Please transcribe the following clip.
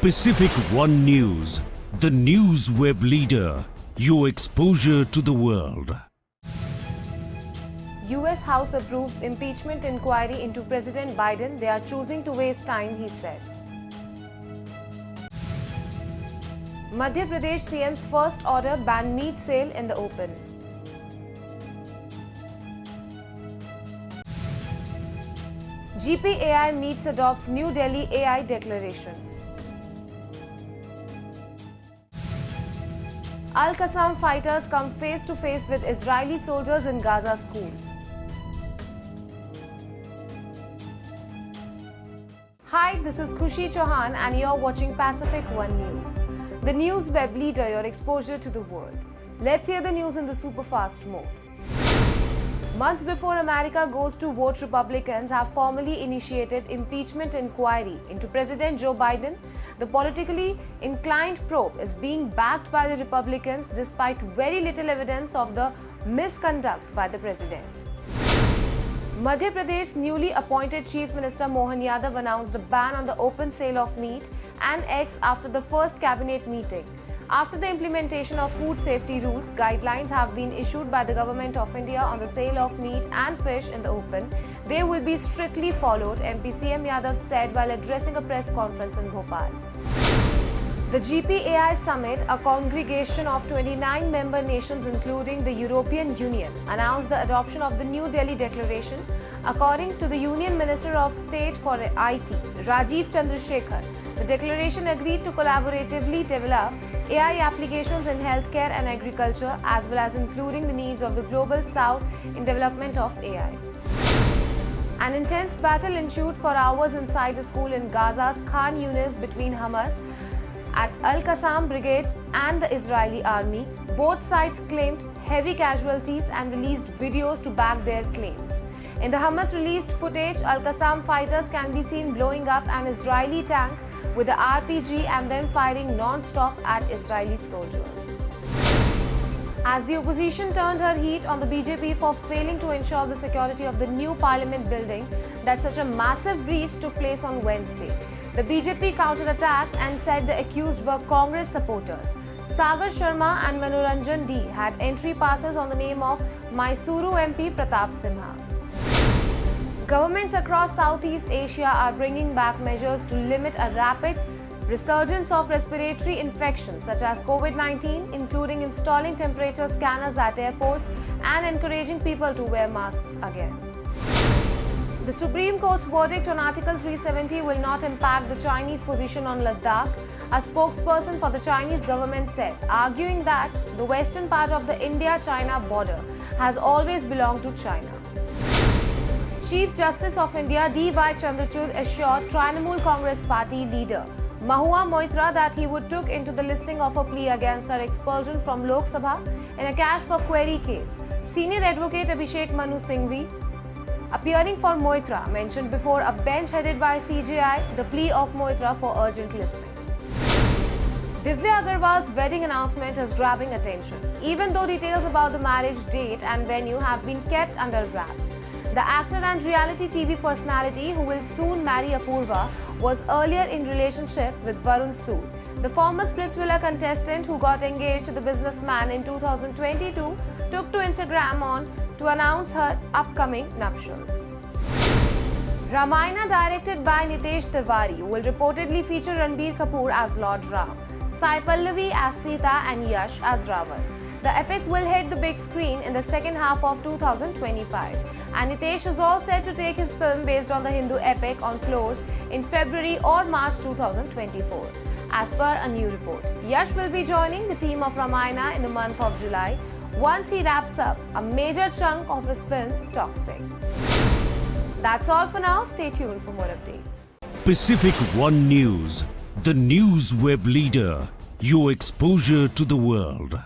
Pacific One News, the news web leader. Your exposure to the world. US House approves impeachment inquiry into President Biden. They are choosing to waste time, he said. Madhya Pradesh CM's first order ban meat sale in the open. GPAI meets adopts New Delhi AI declaration. Al-Qassam fighters come face to face with Israeli soldiers in Gaza school. Hi, this is Khushi Chauhan and you're watching Pacific One News. The news web leader, your exposure to the world. Let's hear the news in the super fast mode. Months before America goes to vote, Republicans have formally initiated impeachment inquiry into President Joe Biden. The politically inclined probe is being backed by the Republicans despite very little evidence of the misconduct by the president. Madhya Pradesh's newly appointed Chief Minister Mohan Yadav announced a ban on the open sale of meat and eggs after the first cabinet meeting. After the implementation of food safety rules, guidelines have been issued by the Government of India on the sale of meat and fish in the open. They will be strictly followed, MP CM Yadav said while addressing a press conference in Bhopal. The GPAI Summit, a congregation of 29 member nations including the European Union, announced the adoption of the New Delhi Declaration. According to the Union Minister of State for IT, Rajiv Chandrasekhar, the declaration agreed to collaboratively develop AI applications in healthcare and agriculture, as well as including the needs of the global south in development of AI. An intense battle ensued for hours inside a school in Gaza's Khan Yunis between Hamas at Al-Qassam brigades and the Israeli army. Both sides claimed heavy casualties and released videos to back their claims. In the Hamas released footage, Al-Qassam fighters can be seen blowing up an Israeli tank with the RPG and then firing non-stop at Israeli soldiers. As the opposition turned her heat on the BJP for failing to ensure the security of the new parliament building, that such a massive breach took place on Wednesday. The BJP counter-attacked and said the accused were Congress supporters. Sagar Sharma and Manoranjan D had entry passes on the name of Mysuru MP Pratap Simha. Governments across Southeast Asia are bringing back measures to limit a rapid resurgence of respiratory infections such as COVID-19, including installing temperature scanners at airports and encouraging people to wear masks again. The Supreme Court's verdict on Article 370 will not impact the Chinese position on Ladakh, a spokesperson for the Chinese government said, arguing that the western part of the India-China border has always belonged to China. Chief Justice of India D.Y. Chandrachud assured Trinamool Congress Party leader Mahua Moitra that he would look into the listing of a plea against her expulsion from Lok Sabha in a cash for query case. Senior advocate Abhishek Manu Singhvi, appearing for Moitra, mentioned before a bench headed by CJI the plea of Moitra for urgent listing. Divya Agarwal's wedding announcement is grabbing attention, even though details about the marriage date and venue have been kept under wraps. The actor and reality TV personality who will soon marry Apurva was earlier in relationship with Varun Sood. The former Splitsvilla contestant who got engaged to the businessman in 2022 took to Instagram to announce her upcoming nuptials. Ramayana, directed by Nitesh Tiwari, will reportedly feature Ranbir Kapoor as Lord Ram, Sai Pallavi as Sita and Yash as Ravan. The epic will hit the big screen in the second half of 2025. And Nitesh is all set to take his film based on the Hindu epic on floors in February or March 2024. As per a new report, Yash will be joining the team of Ramayana in the month of July once he wraps up a major chunk of his film Toxic. That's all for now. Stay tuned for more updates. Pacific One News, the news web leader. Your exposure to the world.